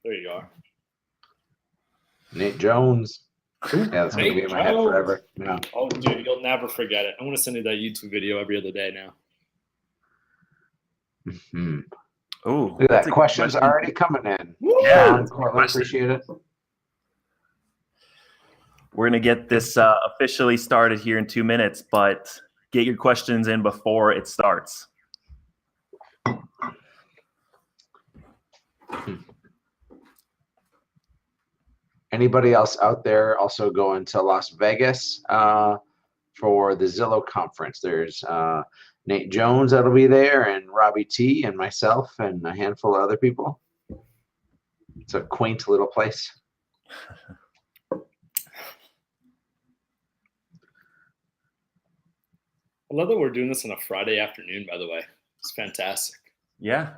There you are. Nate Jones. Yeah, that's going to be in my head forever. Yeah. Oh, dude, you'll never forget it. I'm going to send you that YouTube video every other day now. Mm-hmm. Oh, look at that. Questions already coming in. Yeah, Cortland, appreciate it. We're going to get this officially started here in 2 minutes, but get your questions in before it starts. Anybody else out there also going to Las Vegas for the Zillow conference? There's Nate Jones that'll be there, and Robbie T, and myself, and a handful of other people. It's a quaint little place. I love that we're doing this on a Friday afternoon, by the way. It's fantastic. Yeah.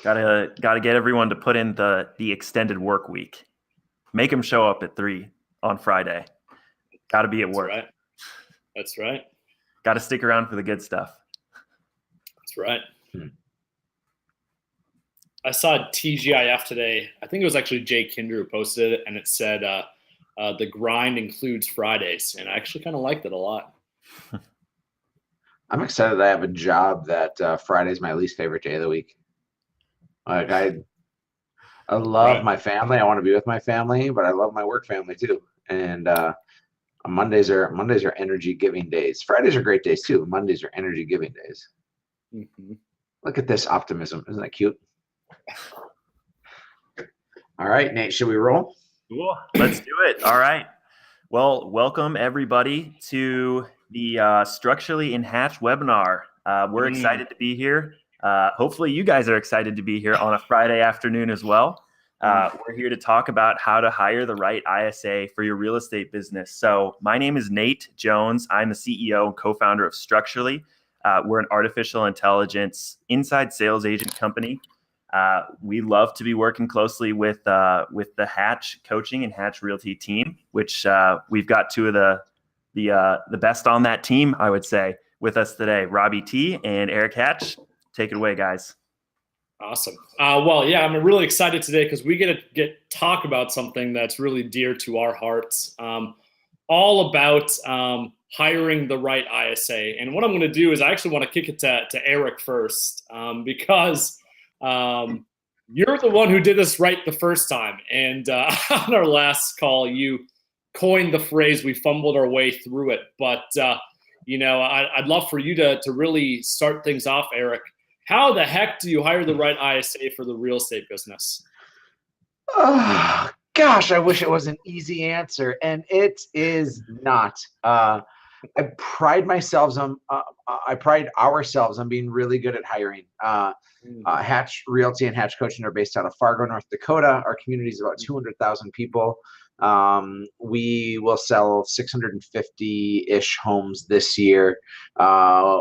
Gotta get everyone to put in the extended work week. Make them show up at 3 on Friday. Gotta be at work. Right. That's right. Gotta stick around for the good stuff. That's right. I saw TGIF today. I think it was actually Jay Kinder who posted it, and it said the grind includes Fridays, and I actually kind of liked it a lot. I'm excited I have a job that Friday is my least favorite day of the week. Like I love my family. I want to be with my family, but I love my work family too. And Mondays are energy giving days. Fridays are great days too. Mondays are energy giving days. Mm-hmm. Look at this optimism. Isn't that cute? All right, Nate, should we roll? Cool. Let's do it. All right. Well, welcome everybody to the Structurally in Hatch webinar. We're excited to be here. Hopefully you guys are excited to be here on a Friday afternoon as well. We're here to talk about how to hire the right ISA for your real estate business. So my name is Nate Jones. I'm the CEO and co-founder of Structurally. We're an artificial intelligence inside sales agent company. We love to be working closely with the Hatch Coaching and Hatch Realty team, which we've got two of the best on that team, I would say, with us today, Robbie T and Eric Hatch. Take it away, guys. Awesome. Well, yeah, I'm really excited today because we get to talk about something that's really dear to our hearts, all about hiring the right ISA. And what I'm going to do is I actually want to kick it to Eric first because you're the one who did this right the first time. And on our last call, you coined the phrase, we fumbled our way through it. But, I'd love for you to really start things off, Eric. How the heck do you hire the right ISA for the real estate business? Oh, gosh, I wish it was an easy answer, and it is not. I pride ourselves on being really good at hiring. Hatch Realty and Hatch Coaching are based out of Fargo, North Dakota. Our community is about 200,000 people. We will sell 650-ish homes this year.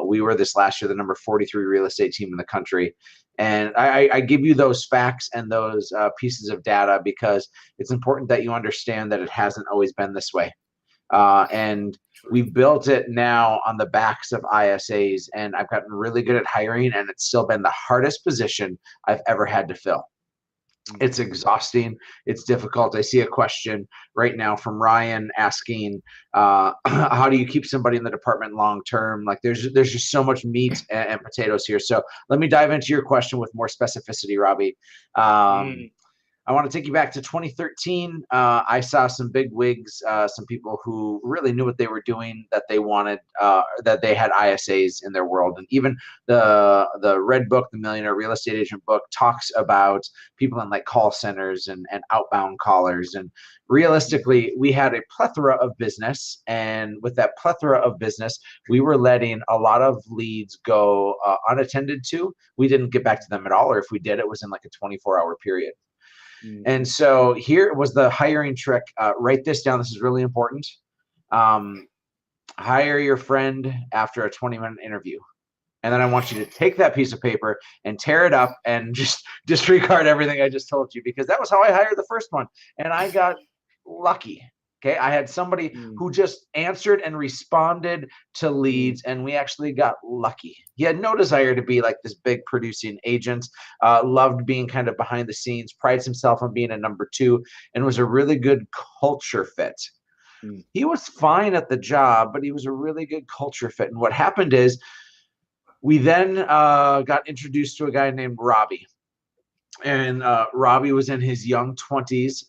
We were this last year the number 43 real estate team in the country. And I give you those facts and those pieces of data because it's important that you understand that it hasn't always been this way. And we've built it now on the backs of ISAs, and I've gotten really good at hiring, and it's still been the hardest position I've ever had to fill. It's exhausting. It's difficult. I see a question right now from Ryan asking, how do you keep somebody in the department long term? Like there's just so much meat and potatoes here. So let me dive into your question with more specificity, Robbie. I want to take you back to 2013. I saw some big wigs, some people who really knew what they were doing, that they wanted, that they had ISAs in their world. And even the Red Book, the Millionaire Real Estate Agent book, talks about people in like call centers and outbound callers. And realistically, we had a plethora of business. And with that plethora of business, we were letting a lot of leads go unattended to. We didn't get back to them at all. Or if we did, it was in like a 24-hour period. And so here was the hiring trick. Write this down. This is really important. Hire your friend after a 20-minute interview. And then I want you to take that piece of paper and tear it up and just disregard everything I just told you, because that was how I hired the first one. And I got lucky. Okay, I had somebody who just answered and responded to leads, and we actually got lucky. He had no desire to be like this big producing agent, loved being kind of behind the scenes, prides himself on being a number two, and was a really good culture fit. He was fine at the job, but he was a really good culture fit. And what happened is we then got introduced to a guy named Robbie. And Robbie was in his young 20s,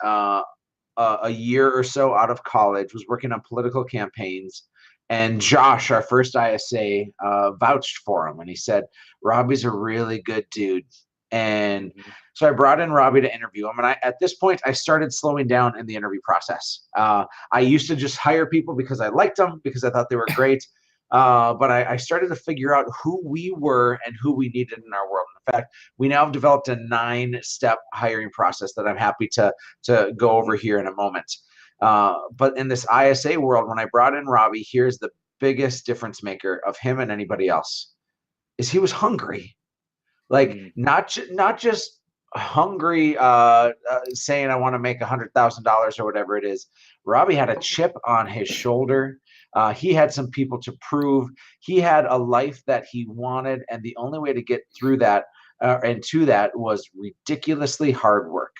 a year or so out of college, was working on political campaigns. And Josh, our first ISA, vouched for him. And he said, Robbie's a really good dude. And so I brought in Robbie to interview him. And at this point, I started slowing down in the interview process. I used to just hire people because I liked them, because I thought they were great. But I started to figure out who we were and who we needed in our world. In fact, we now have developed a 9-step hiring process that I'm happy to go over here in a moment. But in this ISA world, when I brought in Robbie, here's the biggest difference maker of him and anybody else, is he was hungry. Like not just hungry, saying I want to make $100,000 or whatever it is. Robbie had a chip on his shoulder. He had some people to prove. He had a life that he wanted, and the only way to get through that and to that was ridiculously hard work.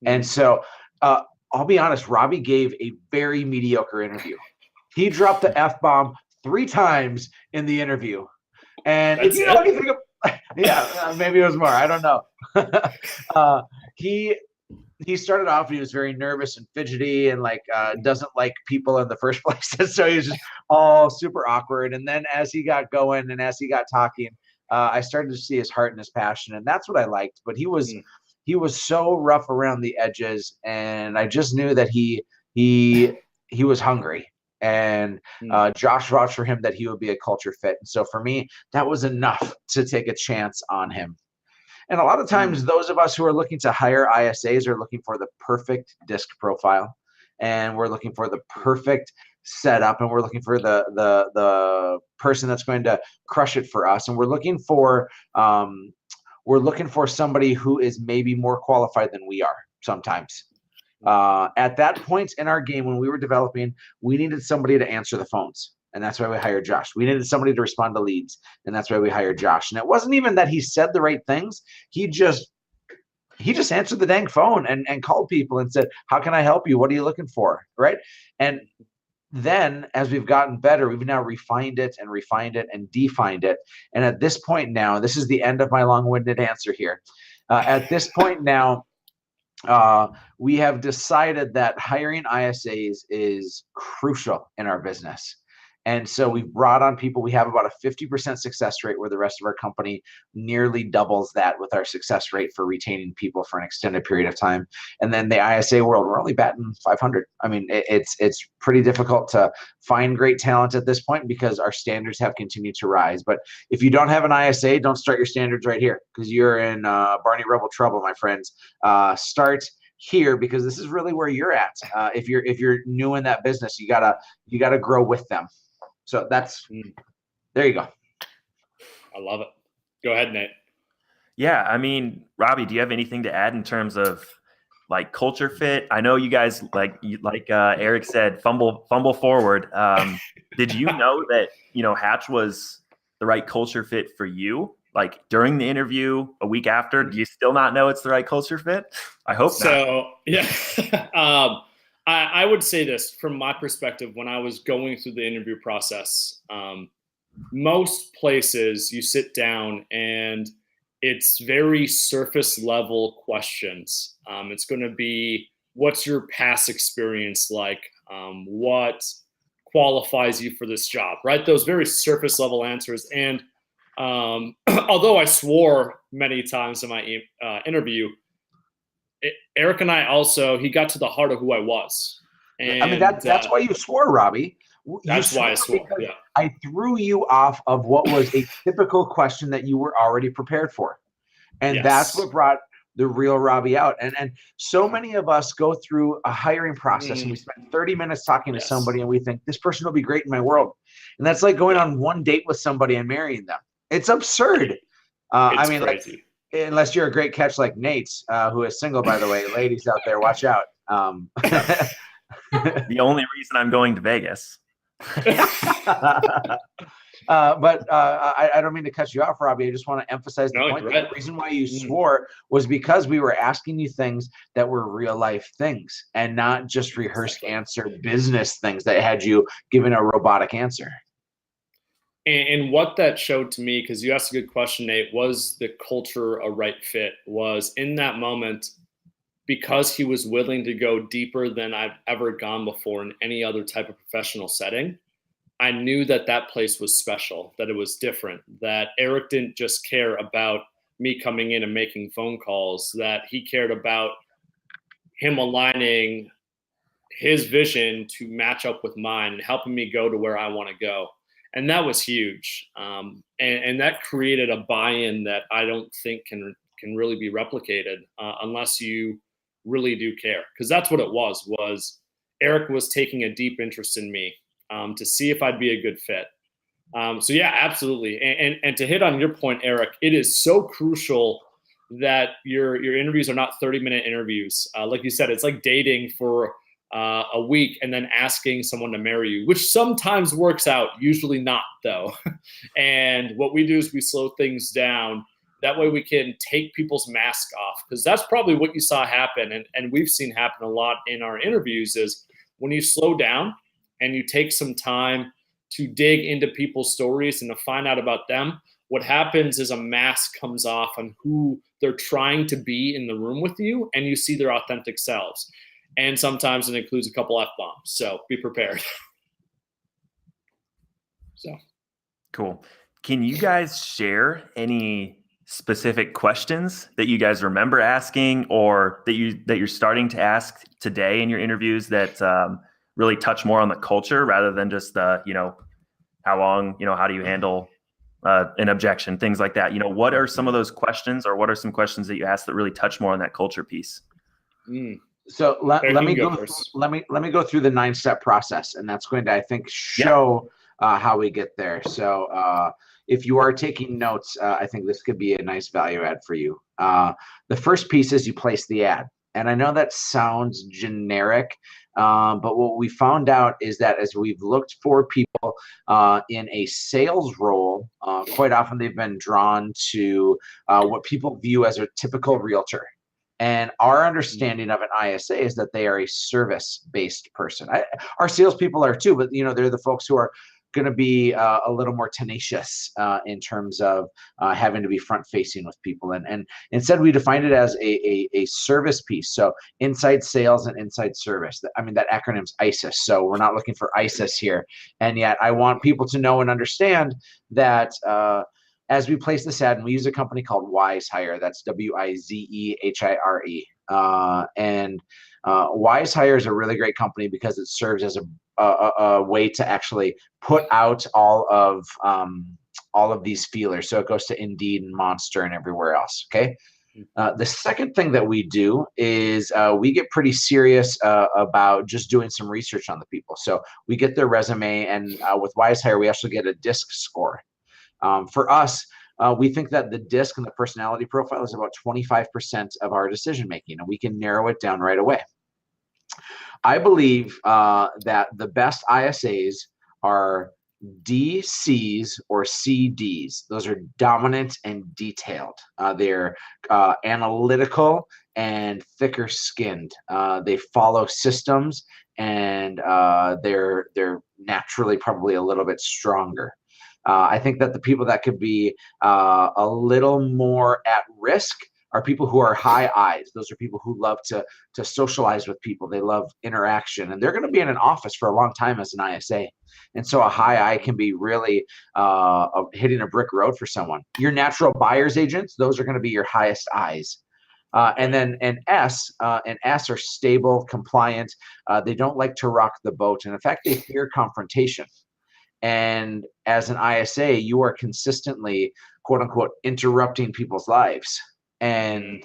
And so I'll be honest, Robbie gave a very mediocre interview. He dropped the F-bomb 3 times in the interview. And if you know anything about, yeah, maybe it was more, I don't know. He started off, he was very nervous and fidgety and like doesn't like people in the first place. So he was just all super awkward. And then as he got going and as he got talking, I started to see his heart and his passion. And that's what I liked. But he was so rough around the edges. And I just knew that he was hungry. And Josh vouched for him that he would be a culture fit. And so for me, that was enough to take a chance on him. And a lot of times those of us who are looking to hire ISAs are looking for the perfect disc profile, and we're looking for the perfect setup, and we're looking for the person that's going to crush it for us. And we're looking for somebody who is maybe more qualified than we are sometimes. At that point in our game, when we were developing, we needed somebody to answer the phones. And that's why we hired Josh. We needed somebody to respond to leads. And that's why we hired Josh. And it wasn't even that he said the right things. He just answered the dang phone and called people and said, how can I help you? What are you looking for? Right. And then as we've gotten better, we've now refined it and defined it. And at this point now, this is the end of my long-winded answer here. At this point now, we have decided that hiring ISAs is crucial in our business. And so we've brought on people. We have about a 50% success rate, where the rest of our company nearly doubles that with our success rate for retaining people for an extended period of time. And then the ISA world, we're only batting 500. I mean, it's pretty difficult to find great talent at this point because our standards have continued to rise. But if you don't have an ISA, don't start your standards right here, because you're in Barney Rubble trouble, my friends. Start here, because this is really where you're at. If you're new in that business, you gotta grow with them. So that's, there you go. I love it. Go ahead, Nate. Yeah. I mean, Robbie, do you have anything to add in terms of like culture fit? I know you guys, like Eric said, fumble forward. Did you know that, Hatch was the right culture fit for you? Like during the interview, a week after, do you still not know it's the right culture fit? I hope not. So, yeah. I would say this from my perspective. When I was going through the interview process, most places you sit down and it's very surface level questions. It's going to be, what's your past experience like? What qualifies you for this job, right? Those very surface level answers. And although I swore many times in my interview, Eric and I also, he got to the heart of who I was. And, I mean, that's why you swore, Robbie. That's why I swore. Yeah. I threw you off of what was a typical question that you were already prepared for. And that's what brought the real Robbie out. And so many of us go through a hiring process and we spend 30 minutes talking to somebody and we think this person will be great in my world. And that's like going on one date with somebody and marrying them. It's absurd. I mean, crazy. Unless you're a great catch like Nate, who is single, by the way, ladies out there, watch out. The only reason I'm going to Vegas. I don't mean to cut you off, Robbie. I just want to emphasize the point that the reason why you swore was because we were asking you things that were real life things and not just rehearsed answer business things that had you giving a robotic answer. And what that showed to me, because you asked a good question, Nate, was the culture a right fit? Was in that moment, because he was willing to go deeper than I've ever gone before in any other type of professional setting, I knew that that place was special, that it was different, that Eric didn't just care about me coming in and making phone calls, that he cared about him aligning his vision to match up with mine and helping me go to where I want to go. And that was huge. And that created a buy-in that I don't think can really be replicated unless you really do care. Because that's what it was Eric was taking a deep interest in me to see if I'd be a good fit. So yeah, absolutely. And to hit on your point, Eric, it is so crucial that your interviews are not 30-minute interviews. Like you said, it's like dating for a week and then asking someone to marry you, which sometimes works out, usually not though. And what we do is we slow things down. That way we can take people's mask off, because that's probably what you saw happen. And we've seen happen a lot in our interviews is when you slow down and you take some time to dig into people's stories and to find out about them, what happens is a mask comes off on who they're trying to be in the room with you, and you see their authentic selves. And sometimes it includes a couple F-bombs. So be prepared. So cool. Can you guys share any specific questions that you guys remember asking or that you're starting to ask today in your interviews that really touch more on the culture rather than just the, how long, how do you handle an objection, things like that? What are some of those questions, or what are some questions that you ask that really touch more on that culture piece? So let me go through the 9-step process, and that's going to, I think, show how we get there. So if you are taking notes, I think this could be a nice value add for you. The first piece is you place the ad. And I know that sounds generic, but what we found out is that as we've looked for people in a sales role, quite often they've been drawn to what people view as a typical realtor. And our understanding of an ISA is that they are a service-based person. Our salespeople are too, but they're the folks who are going to be a little more tenacious in terms of having to be front-facing with people. And instead, we defined it as a service piece. So inside sales and inside service. I mean, that acronym's ISIS. So we're not looking for ISIS here. And yet, I want people to know and understand that. As we place this ad, and we use a company called Wise Hire. That's WIZEHIRE. And Wise Hire is a really great company because it serves as a way to actually put out all of these feelers. So it goes to Indeed and Monster and everywhere else. Okay. The second thing that we do is we get pretty serious about just doing some research on the people. So we get their resume, and with Wise Hire, we actually get a DISC score. For us, we think that the DISC and the personality profile is about 25% of our decision making, and we can narrow it down right away. I believe that the best ISAs are DCs or CDs. Those are dominant and detailed. They're analytical and thicker skinned. They follow systems, and they're naturally probably a little bit stronger. I think that the people that could be a little more at risk are people who are high I's. Those are people who love to socialize with people. They love interaction, and they're going to be in an office for a long time as an ISA. And so a high I can be really hitting a brick road for someone. Your natural buyer's agents, those are going to be your highest I's. And then an S are stable, compliant. They don't like to rock the boat. And in fact, they fear confrontation. And as an ISA, you are consistently, quote unquote, interrupting people's lives. And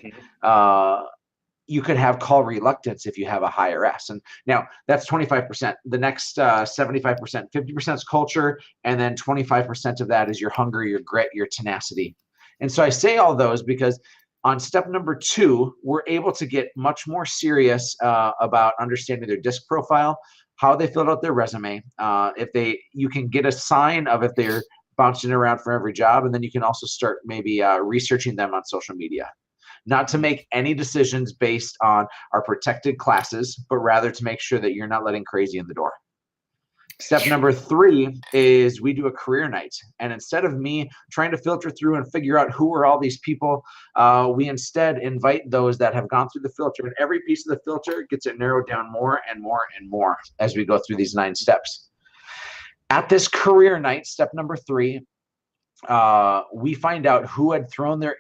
you could have call reluctance if you have a higher S. And now that's 25%. The next 75%, 50% is culture. And then 25% of that is your hunger, your grit, your tenacity. And so I say all those because On step number 2, we're able to get much more serious about understanding their disc profile, how they filled out their resume. You can get a sign of if they're bouncing around for every job, and then you can also start maybe researching them on social media. Not to make any decisions based on our protected classes, but rather to make sure that you're not letting crazy in the door. Step number 3 is we do a career night. And instead of me trying to filter through and figure out who are all these people, we instead invite those that have gone through the filter. And every piece of the filter gets it narrowed down more and more and more as we go through these 9 steps. At this career night, step number 3, we find out who had thrown their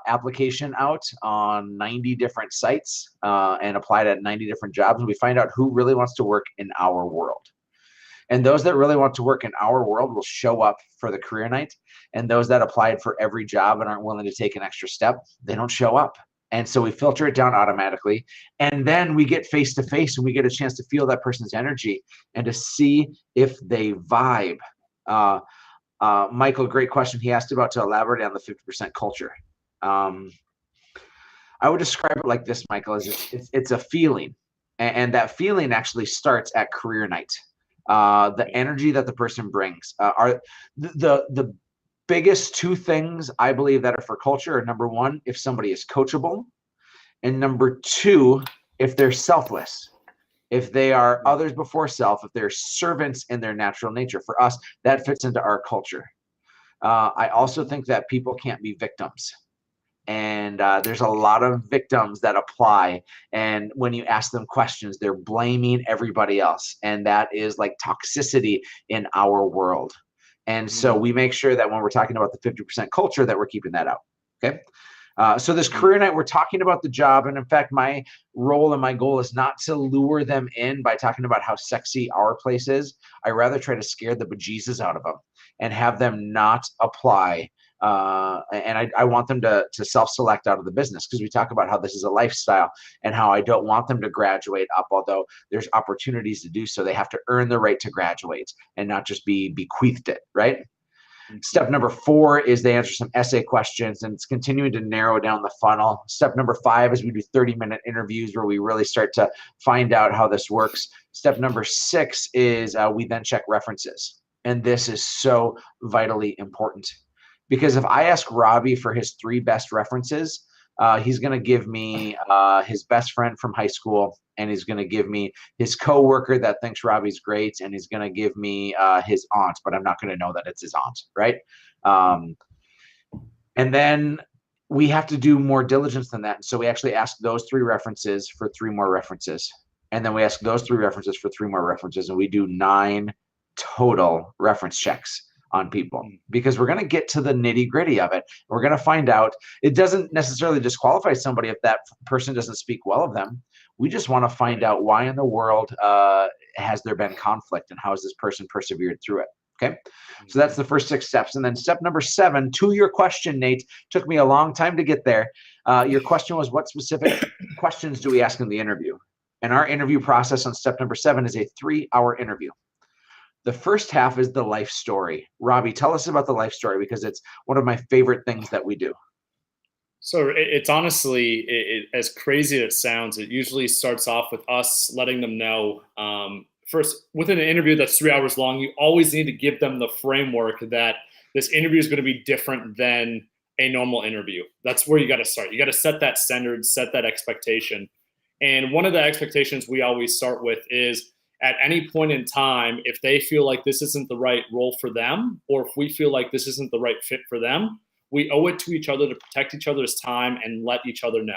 application out on 90 different sites and applied at 90 different jobs. And we find out who really wants to work in our world. And those that really want to work in our world will show up for the career night. And those that applied for every job and aren't willing to take an extra step, they don't show up. And so we filter it down automatically. And then we get face to face and we get a chance to feel that person's energy and to see if they vibe. Michael, great question. He asked about to elaborate on the 50% culture. I would describe it like this, Michael, is it's a feeling. And that feeling actually starts at career night. The energy that the person brings are the biggest 2 things I believe that are for culture are, number 1, if somebody is coachable, and number 2, if they're selfless, if they are others before self, if they're servants in their natural nature. For us, that fits into our culture. I also think that people can't be victims. And there's a lot of victims that apply. And when you ask them questions, they're blaming everybody else. And that is like toxicity in our world. And so we make sure that when we're talking about the 50% culture that we're keeping that out. Okay. So this career night, we're talking about the job. And in fact, my role and my goal is not to lure them in by talking about how sexy our place is. I rather try to scare the bejesus out of them and have them not apply. And I want them to self-select out of the business, because we talk about how this is a lifestyle and how I don't want them to graduate up, although there's opportunities to do so. They have to earn the right to graduate and not just be bequeathed it, right? Step number 4 is they answer some essay questions, and it's continuing to narrow down the funnel. Step number 5 is we do 30-minute interviews where we really start to find out how this works. Step number 6 is we then check references. And this is so vitally important. Because if I ask Robbie for his 3 best references, he's going to give me his best friend from high school, and he's going to give me his coworker that thinks Robbie's great, and he's going to give me his aunt, but I'm not going to know that it's his aunt, right? And then we have to do more diligence than that. So we actually ask those 3 references for 3 more references. And then we ask those 3 references for 3 more references, and we do 9 total reference checks on people, because we're going to get to the nitty gritty of it. We're going to find out. It doesn't necessarily disqualify somebody if that person doesn't speak well of them. We just want to find out why in the world has there been conflict, and how has this person persevered through it. Okay. So that's the first 6 steps. And then step number 7, to your question, Nate, took me a long time to get there. Your question was, what specific questions do we ask in the interview? And our interview process on step number 7 is a 3-hour interview. The first half is the life story. Robbie, tell us about the life story, because it's one of my favorite things that we do. So it's honestly, as crazy as it sounds, it usually starts off with us letting them know, first, within an interview that's 3 hours long, you always need to give them the framework that this interview is going to be different than a normal interview. That's where you got to start. You got to set that standard, set that expectation. And one of the expectations we always start with is, at any point in time, if they feel like this isn't the right role for them, or if we feel like this isn't the right fit for them, we owe it to each other to protect each other's time and let each other know.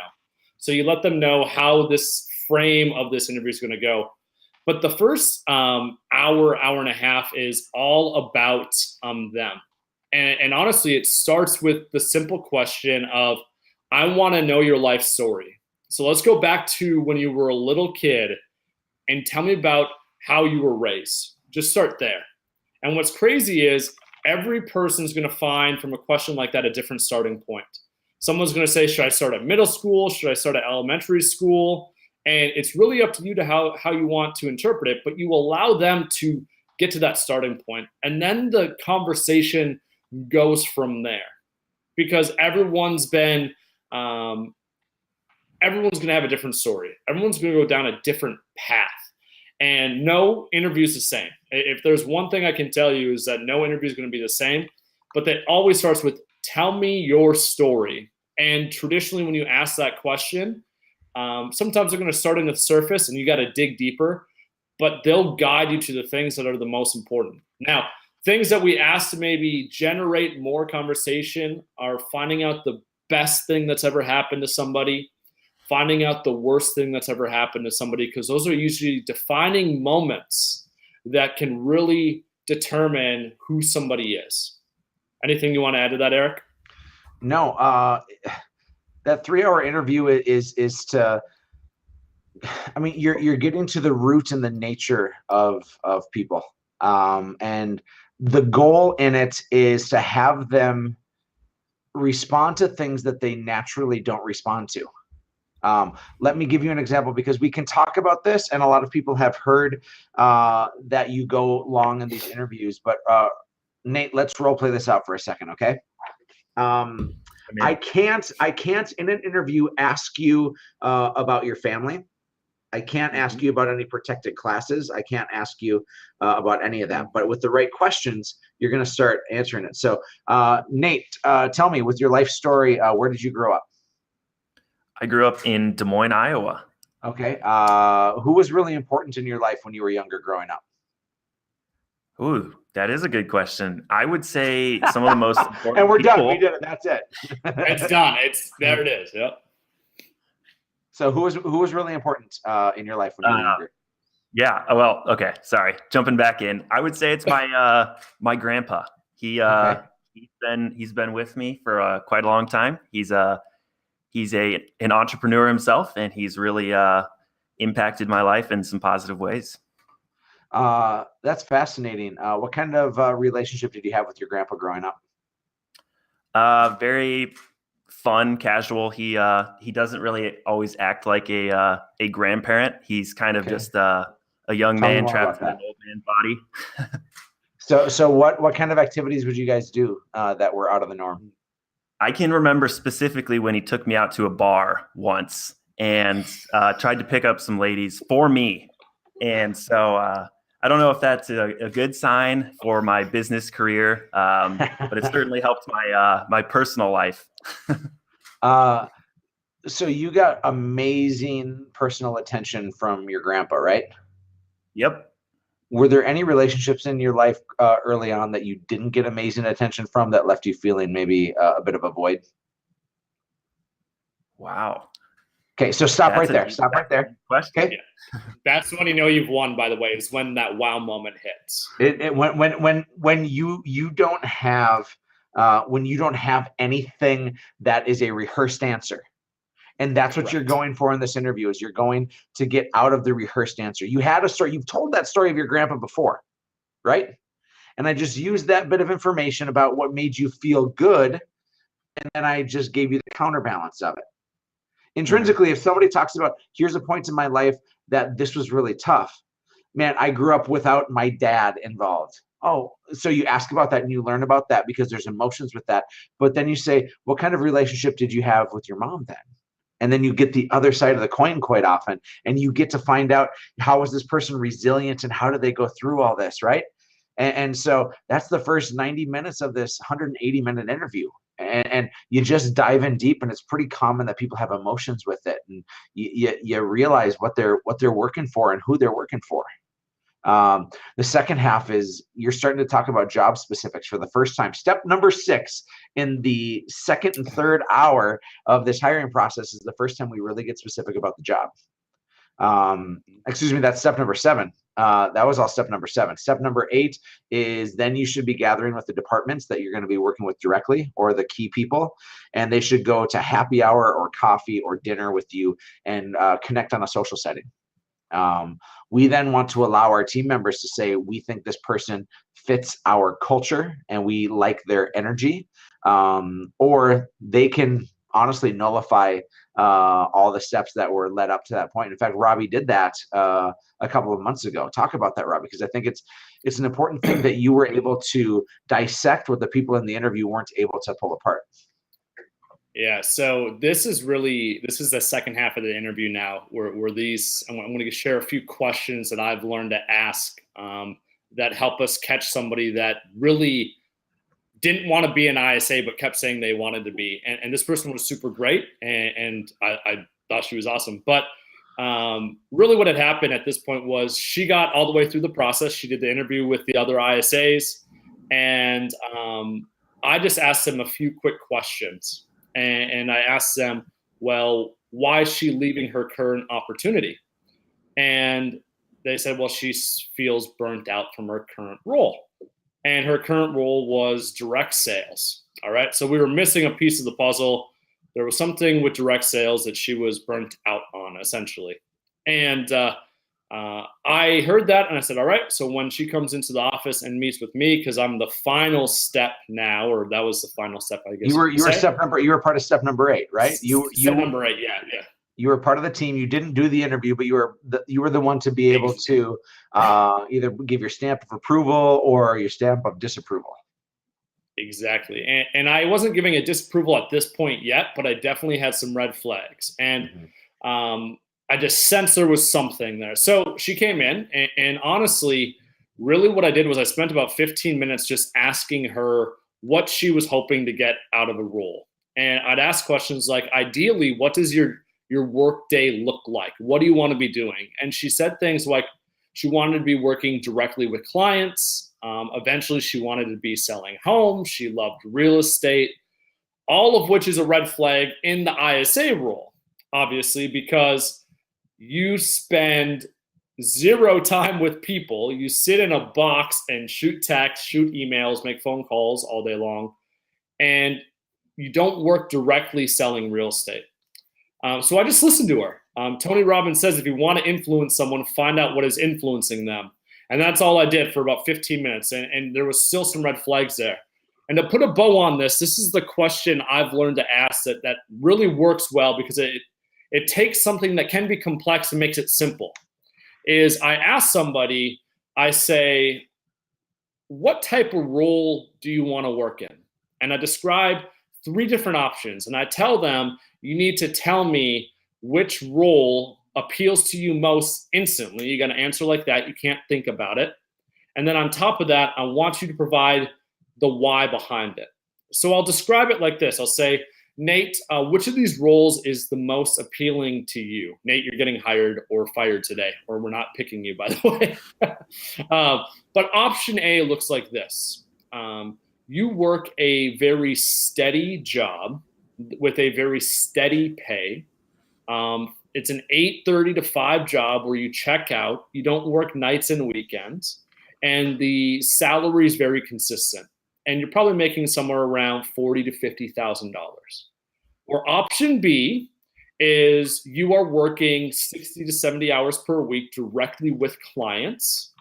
So you let them know how this frame of this interview is going to go. But the first hour and a half is all about them. And honestly, it starts with the simple question of, I want to know your life story. So let's go back to when you were a little kid and tell me about how you were raised. Just start there. And what's crazy is every person's going to find from a question like that a different starting point. Someone's going to say, should I start at middle school? Should I start at elementary school? And it's really up to you to how you want to interpret it, but you allow them to get to that starting point. And then the conversation goes from there, because everyone's been everyone's going to have a different story. Everyone's going to go down a different path. And no interview is the same. If there's one thing I can tell you is that no interview is going to be the same, but that always starts with, tell me your story. And traditionally, when you ask that question, sometimes they're going to start in the surface and you got to dig deeper, but they'll guide you to the things that are the most important. Now, things that we ask to maybe generate more conversation are finding out the best thing that's ever happened to somebody, finding out the worst thing that's ever happened to somebody, because those are usually defining moments that can really determine who somebody is. Anything you want to add to that, Eric? No, that 3-hour interview is to, I mean, you're getting to the root and the nature of people. And the goal in it is to have them respond to things that they naturally don't respond to. Let me give you an example, because we can talk about this, and a lot of people have heard that you go long in these interviews. But Nate, let's role play this out for a second, okay? I can't in an interview ask you about your family. I can't ask you about any protected classes. I can't ask you about any of that. But with the right questions, you're going to start answering it. So, Nate, tell me, with your life story, where did you grow up? I grew up in Des Moines, Iowa. Okay. Who was really important in your life when you were younger growing up? Ooh, that is a good question. I would say some of the most important And we're people. done. We did it. That's it. It's done. There it is. Yep. So who was really important in your life when you were younger? Yeah. Well, okay. Sorry. Jumping back in. I would say it's my my grandpa. He's been with me for quite a long time. He's an entrepreneur himself, and he's really impacted my life in some positive ways. That's fascinating. What kind of relationship did you have with your grandpa growing up? Very fun, casual. He doesn't really always act like a grandparent. He's kind of just a young man trapped in an old man body. So what kind of activities would you guys do that were out of the norm? I can remember specifically when he took me out to a bar once and tried to pick up some ladies for me. And so I don't know if that's a good sign for my business career, but it certainly helped my personal life. So you got amazing personal attention from your grandpa, right? Yep. Were there any relationships in your life early on that you didn't get amazing attention from that left you feeling maybe a bit of a void? Wow. Okay, so stop right there. Stop right there. Okay. Yeah. That's when you know you've won, by the way, is when that wow moment hits. When you don't have anything that is a rehearsed answer. And that's what you're going for in this interview, is you're going to get out of the rehearsed answer. You had a story. You've told that story of your grandpa before, right? And I just used that bit of information about what made you feel good. And then I just gave you the counterbalance of it. Intrinsically, if somebody talks about, here's a point in my life that this was really tough. Man, I grew up without my dad involved. Oh, so you ask about that and you learn about that because there's emotions with that. But then you say, what kind of relationship did you have with your mom then? And then you get the other side of the coin quite often, and you get to find out, how was this person resilient and how did they go through all this, right? And so that's the first 90 minutes of this 180-minute interview. And you just dive in deep, and it's pretty common that people have emotions with it, and you realize what they're working for and who they're working for. The second half is you're starting to talk about job specifics for the first time. Step number 6 in the second and third hour of this hiring process is the first time we really get specific about the job. Excuse me, that's step number 7. That was all step number 7. Step number 8 is then you should be gathering with the departments that you're going to be working with directly, or the key people, and they should go to happy hour or coffee or dinner with you and connect on a social setting. We then want to allow our team members to say, we think this person fits our culture and we like their energy, or they can honestly nullify all the steps that were led up to that point. In fact, Robbie did that a couple of months ago. Talk about that, Robbie, because I think it's an important thing that you were able to dissect what the people in the interview weren't able to pull apart. Yeah, so this is the second half of the interview now, where I'm going to share a few questions that I've learned to ask that help us catch somebody that really didn't want to be an ISA but kept saying they wanted to be. And this person was super great, and I thought she was awesome. But really what had happened at this point was she got all the way through the process. She did the interview with the other ISAs, and I just asked them a few quick questions. And I asked them, well, why is she leaving her current opportunity? And they said, well, she feels burnt out from her current role. And her current role was direct sales. All right. So we were missing a piece of the puzzle. There was something with direct sales that she was burnt out on, essentially. And I heard that and I said, all right. So when she comes into the office and meets with me, because I'm the final step now, or that was the final step, I guess. You were part of step number 8, right? Step number 8, yeah. You were part of the team. You didn't do the interview, but you were the one to be able to either give your stamp of approval or your stamp of disapproval. Exactly. And I wasn't giving a disapproval at this point yet, but I definitely had some red flags. And I just sensed there was something there. So she came in, and honestly, really what I did was I spent about 15 minutes just asking her what she was hoping to get out of a role. And I'd ask questions like, ideally, what does your work day look like? What do you want to be doing? And she said things like she wanted to be working directly with clients. Eventually, she wanted to be selling homes. She loved real estate, all of which is a red flag in the ISA role, obviously, because you spend 0 time with people. You sit in a box and shoot texts, shoot emails, make phone calls all day long, and you don't work directly selling real estate. So I just listened to her. Tony Robbins says if you want to influence someone, find out what is influencing them. And that's all I did for about 15 minutes. And there was still some red flags there. And to put a bow on this is the question I've learned to ask that really works well, because it takes something that can be complex and makes it simple. Is I ask somebody, I say, what type of role do you want to work in? And I describe 3 different options. And I tell them, you need to tell me which role appeals to you most instantly. You got to answer like that. You can't think about it. And then on top of that, I want you to provide the why behind it. So I'll describe it like this. I'll say, Nate, which of these roles is the most appealing to you? Nate, you're getting hired or fired today, or we're not picking you, by the way. But option A looks like this. You work a very steady job with a very steady pay. It's an 8:30 to 5 job where you check out. You don't work nights and weekends. And the salary is very consistent. And you're probably making somewhere around $40,000 to $50,000. Or option B is you are working 60 to 70 hours per week directly with clients.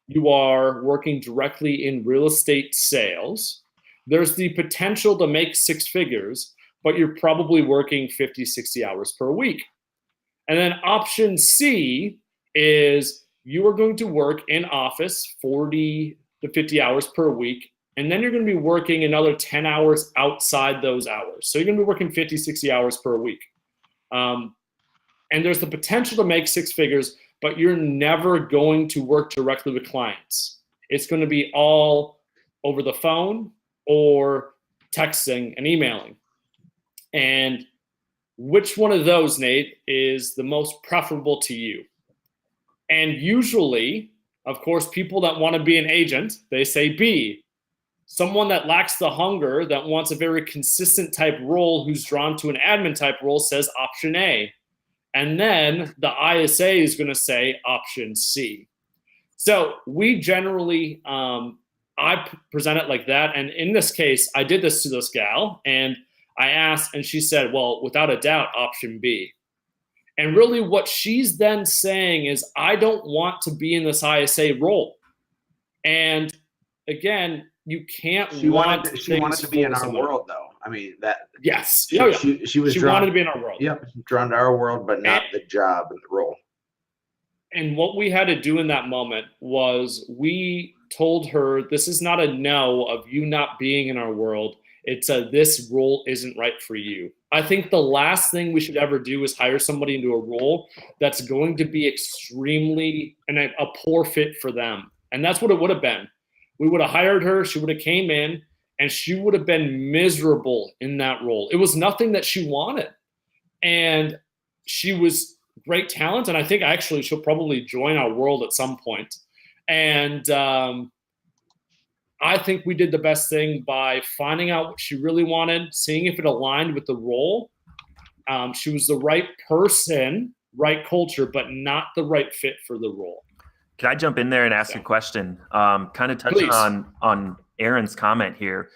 You are working directly in real estate sales. There's the potential to make 6 figures, but you're probably working 50, 60 hours per week. And then option C is you are going to work in office 40 to 50 hours per week, and then you're going to be working another 10 hours outside those hours. So you're going to be working 50, 60 hours per week. And there's the potential to make 6 figures, but you're never going to work directly with clients. It's going to be all over the phone or texting and emailing. And which one of those, Nate, is the most preferable to you? And usually, of course, people that want to be an agent, they say B. Someone that lacks the hunger, that wants a very consistent type role, who's drawn to an admin type role, says option A. And then the ISA is going to say option C. So we generally, I present it like that. And in this case, I did this to this gal, and I asked, and she said, well, without a doubt, option B. And really what she's then saying is, I don't want to be in this ISA role. And again, you can't She wanted to be in our world, though. I mean, that. Yes. She wanted to be in our world. Yep. Drawn to our world, but not the job and the role. And what we had to do in that moment was we told her, this is not a no of you not being in our world. It's a, this role isn't right for you. I think the last thing we should ever do is hire somebody into a role that's going to be extremely and a poor fit for them. And that's what it would have been. We would have hired her. She would have came in and she would have been miserable in that role. It was nothing that she wanted. And she was great talent. And I think actually she'll probably join our world at some point. And I think we did the best thing by finding out what she really wanted, seeing if it aligned with the role. She was the right person, right culture, but not the right fit for the role. Can I jump in there and ask a question? Kind of touching on Aaron's comment here.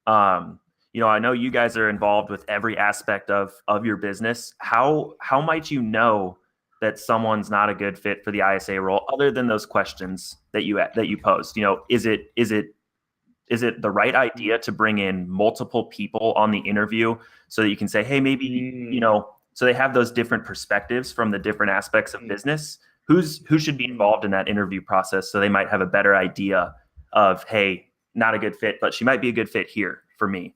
You know, I know you guys are involved with every aspect of your business. How might you know that someone's not a good fit for the ISA role, other than those questions that you posed? You know, is it the right idea to bring in multiple people on the interview so that you can say, hey, maybe, you know, so they have those different perspectives from the different aspects of business? Who should be involved in that interview process so they might have a better idea of, hey, not a good fit, but she might be a good fit here for me?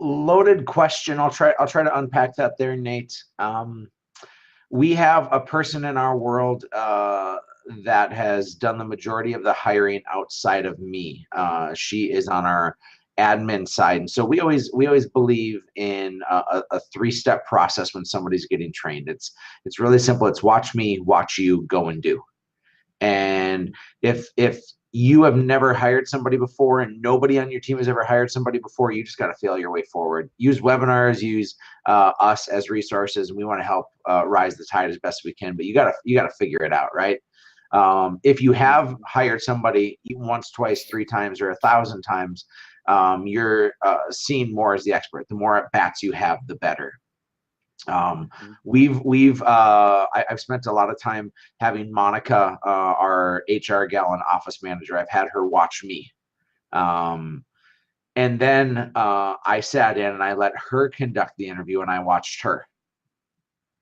Loaded question. I'll try to unpack that there, Nate. We have a person in our world that has done the majority of the hiring outside of me. She is on our admin side, and so we always believe in a 3-step process when somebody's getting trained. It's really simple. It's watch me, watch you, go and do. And if you have never hired somebody before and nobody on your team has ever hired somebody before, you just got to feel your way forward. Use webinars, use us as resources, and we want to help rise the tide as best we can. But you got to figure it out, right? If you have hired somebody once, twice, 3 times, or 1,000 times, you're seen more as the expert. The more at bats you have, the better. I've spent a lot of time having Monica, our HR gal and office manager. I've had her watch me. And then I sat in and I let her conduct the interview and I watched her.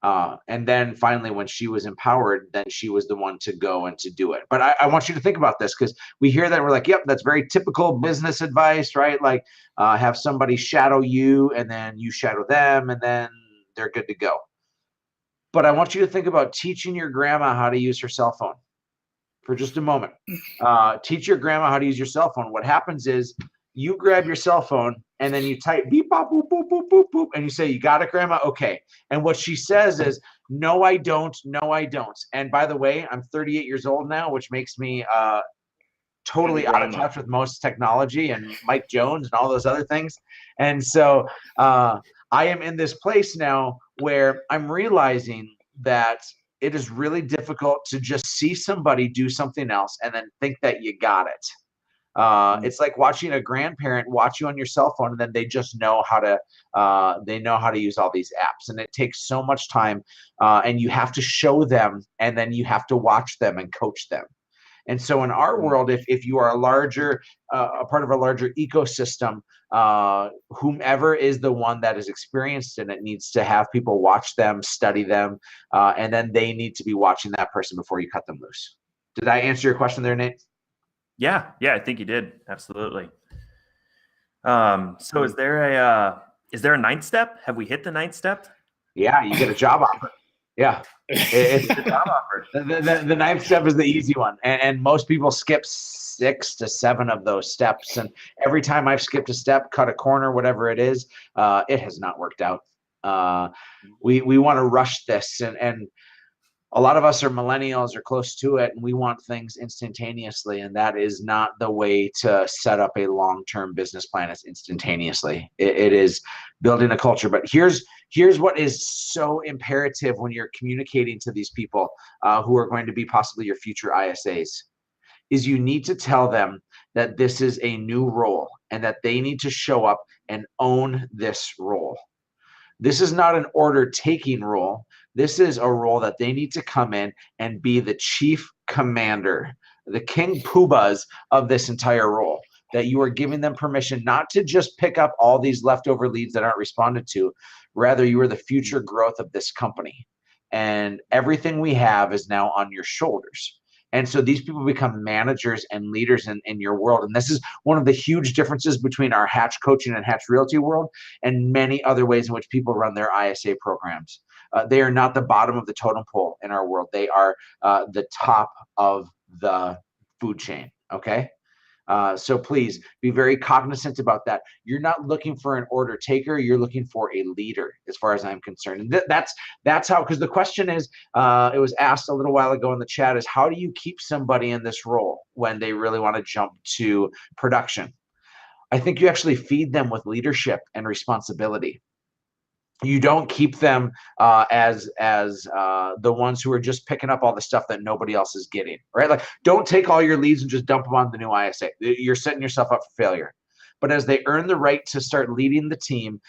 And then finally, when she was empowered, then she was the one to go and to do it. But I want you to think about this, because we hear that and we're like, yep, that's very typical business advice, right? Like have somebody shadow you and then you shadow them and then they're good to go. But I want you to think about teaching your grandma how to use her cell phone for just a moment. Teach your grandma how to use your cell phone. What happens is you grab your cell phone and then you type beep, bop, boop, boop, boop, boop, boop, and you say, you got it, grandma? Okay. And what she says is, no, I don't. No, I don't. And by the way, I'm 38 years old now, which makes me totally out of touch with most technology and Mike Jones and all those other things. And so I am in this place now where I'm realizing that it is really difficult to just see somebody do something else and then think that you got it. It's like watching a grandparent watch you on your cell phone and then they just know how to use all these apps, and it takes so much time and you have to show them and then you have to watch them and coach them. And so in our world, if you are a part of a larger ecosystem, whomever is the one that is experienced in it needs to have people watch them, study them, and then they need to be watching that person before you cut them loose. Did I answer your question there, Nate? Yeah, I think you did. Absolutely. So is there a 9th step? Have we hit the 9th step? Yeah, you get a job offer. Yeah, it's a job offer. The 9th step is the easy one, and most people skip 6 to 7 of those steps. And every time I've skipped a step, cut a corner, whatever it is, it has not worked out. We want to rush this, and a lot of us are millennials or close to it, and we want things instantaneously, and that is not the way to set up a long-term business plan. It's instantaneously. It is building a culture. But here's what is so imperative when you're communicating to these people who are going to be possibly your future ISAs, is you need to tell them that this is a new role and that they need to show up and own this role. This is not an order-taking role. This is a role that they need to come in and be the chief commander, the king poobahs of this entire role, that you are giving them permission not to just pick up all these leftover leads that aren't responded to. Rather, you are the future growth of this company. And everything we have is now on your shoulders. And so these people become managers and leaders in your world. And this is one of the huge differences between our Hatch coaching and Hatch realty world and many other ways in which people run their ISA programs. They are not the bottom of the totem pole in our world. They are the top of the food chain, okay? So please be very cognizant about that. You're not looking for an order taker. You're looking for a leader, as far as I'm concerned. And that's how, because the question is, it was asked a little while ago in the chat, is how do you keep somebody in this role when they really want to jump to production? I think you actually feed them with leadership and responsibility. You don't keep them as the ones who are just picking up all the stuff that nobody else is getting, right? Like, don't take all your leads and just dump them on the new ISA. You're setting yourself up for failure. But as they earn the right to start leading the team,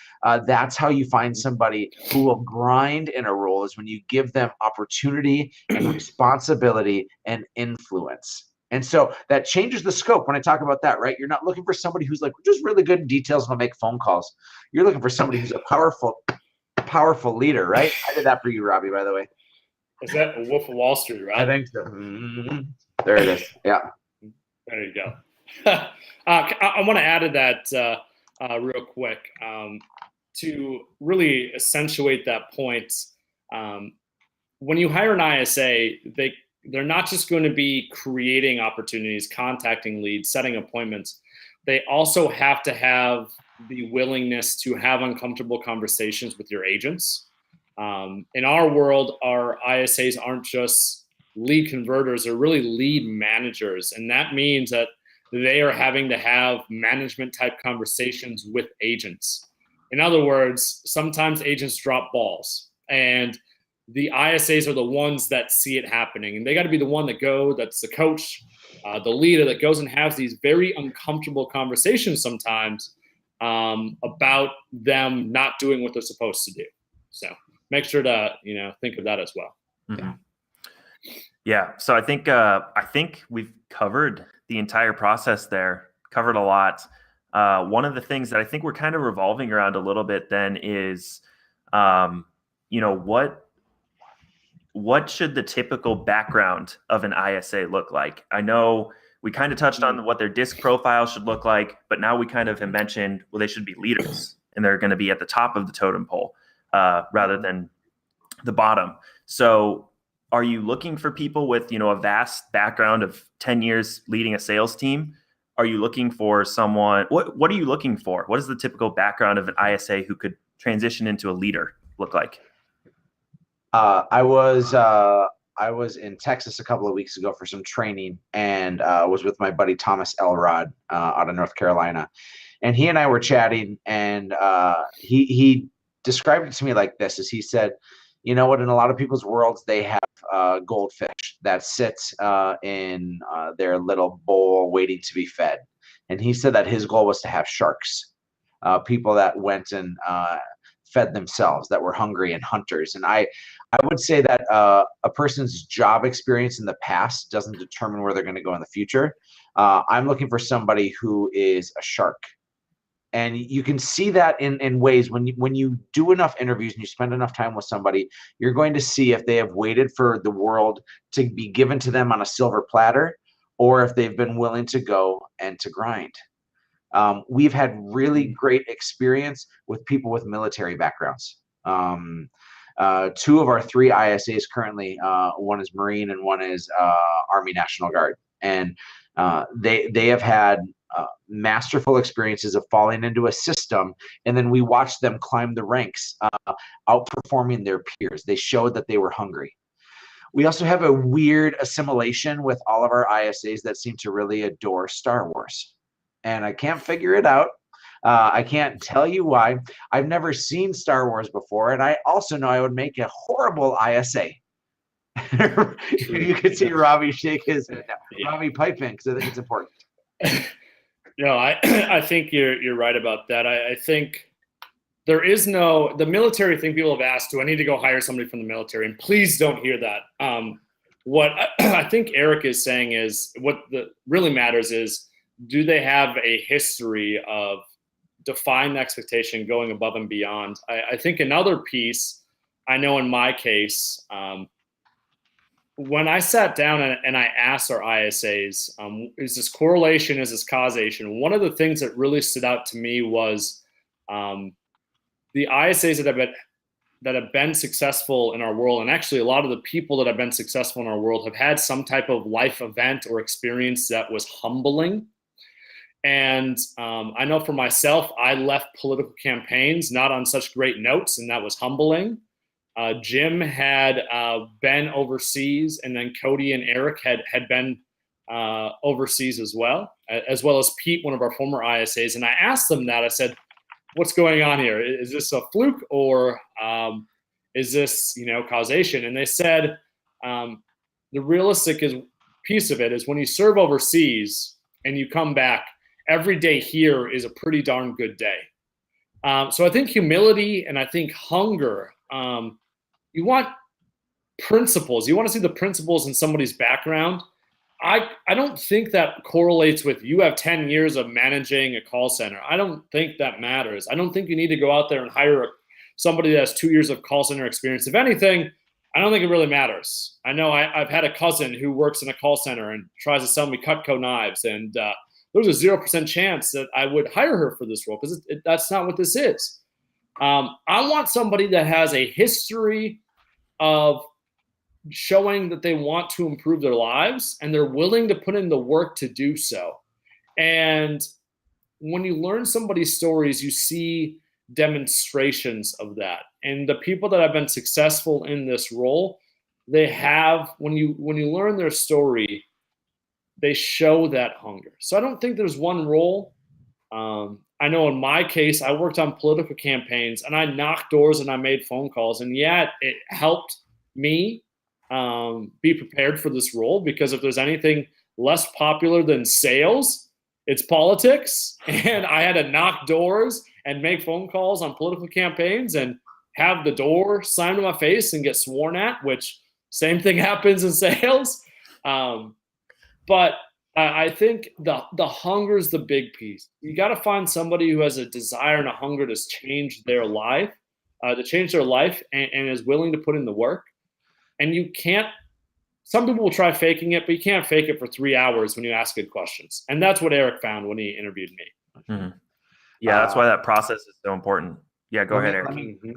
that's how you find somebody who will grind in a role, is when you give them opportunity and responsibility and influence. And so that changes the scope when I talk about that, right? You're not looking for somebody who's like just really good in details and will make phone calls. You're looking for somebody who's a powerful leader, right? I did that for you, Robbie, by the way. Is that a Wolf of Wall Street, right? I think so. Mm-hmm. There it is. Yeah. There you go. I want to add to that real quick to really accentuate that point. When you hire an ISA, they're not just going to be creating opportunities, contacting leads, setting appointments. They also have to have the willingness to have uncomfortable conversations with your agents. In our world, our ISAs aren't just lead converters, they're really lead managers. And that means that they are having to have management type conversations with agents. In other words, sometimes agents drop balls, and the ISAs are the ones that see it happening. And they got to be the one that's the coach, the leader that goes and has these very uncomfortable conversations sometimes about them not doing what they're supposed to do. So make sure to, think of that as well. Mm-hmm. Yeah. So I think we've covered the entire process there, covered a lot. One of the things that I think we're kind of revolving around a little bit then is, what should the typical background of an ISA look like? I know we kind of touched on what their disc profile should look like, but now we kind of have mentioned, well, they should be leaders and they're going to be at the top of the totem pole rather than the bottom. So are you looking for people with, a vast background of 10 years leading a sales team? Are you looking for someone, what are you looking for? What is the typical background of an ISA who could transition into a leader look like? I was in Texas a couple of weeks ago for some training, and was with my buddy Thomas Elrod out of North Carolina, and he and I were chatting, and he described it to me like this: is he said, you know what, in a lot of people's worlds, they have goldfish that sits in their little bowl waiting to be fed, and he said that his goal was to have sharks, people that went and fed themselves, that were hungry and hunters. And I would say that a person's job experience in the past doesn't determine where they're going to go in the future. I'm looking for somebody who is a shark. And you can see that in ways when you do enough interviews and you spend enough time with somebody, you're going to see if they have waited for the world to be given to them on a silver platter, or if they've been willing to go and to grind. We've had really great experience with people with military backgrounds. Two of our three ISAs currently, one is Marine and one is Army National Guard. And they have had masterful experiences of falling into a system, and then we watched them climb the ranks, outperforming their peers. They showed that they were hungry. We also have a weird assimilation with all of our ISAs that seem to really adore Star Wars. And I can't figure it out. I can't tell you why. I've never seen Star Wars before, and I also know I would make a horrible ISA. You could see Robbie shake his head. Robbie, pipe in, because I think it's important. I think you're right about that. I think there is the military thing. People have asked, do I need to go hire somebody from the military? And please don't hear that. What I think Eric is saying is, what really matters is, do they have a history of defying expectation, going above and beyond? I think another piece, I know in my case, when I sat down and I asked our ISAs, is this correlation, is this causation? One of the things that really stood out to me was the ISAs that have been successful in our world, and actually a lot of the people that have been successful in our world have had some type of life event or experience that was humbling. And I know for myself, I left political campaigns not on such great notes, and that was humbling. Jim had been overseas, and then Cody and Eric had been overseas as well as Pete, one of our former ISAs. And I asked them that. I said, what's going on here? Is this a fluke, or is this, causation? And they said the realistic piece of it is when you serve overseas and you come back, every day here is a pretty darn good day. So I think humility and I think hunger, you want principles. You want to see the principles in somebody's background. I don't think that correlates with you have 10 years of managing a call center. I don't think that matters. I don't think you need to go out there and hire somebody that has 2 years of call center experience. If anything, I don't think it really matters. I know I've had a cousin who works in a call center and tries to sell me Cutco knives, and there's a 0% chance that I would hire her for this role because that's not what this is. I want somebody that has a history of showing that they want to improve their lives and they're willing to put in the work to do so. And when you learn somebody's stories, you see demonstrations of that. And the people that have been successful in this role, they have, when you learn their story, they show that hunger. So I don't think there's one role. I know in my case, I worked on political campaigns and I knocked doors and I made phone calls. And yeah, it helped me be prepared for this role, because if there's anything less popular than sales, it's politics. And I had to knock doors and make phone calls on political campaigns and have the door slammed in my face and get sworn at, which same thing happens in sales. But I think the hunger is the big piece. You got to find somebody who has a desire and a hunger to change their life, and is willing to put in the work. And you can't, some people will try faking it, but you can't fake it for 3 hours when you ask good questions. And that's what Eric found when he interviewed me. Mm-hmm. Yeah, that's why that process is so important. Yeah, go ahead, Eric.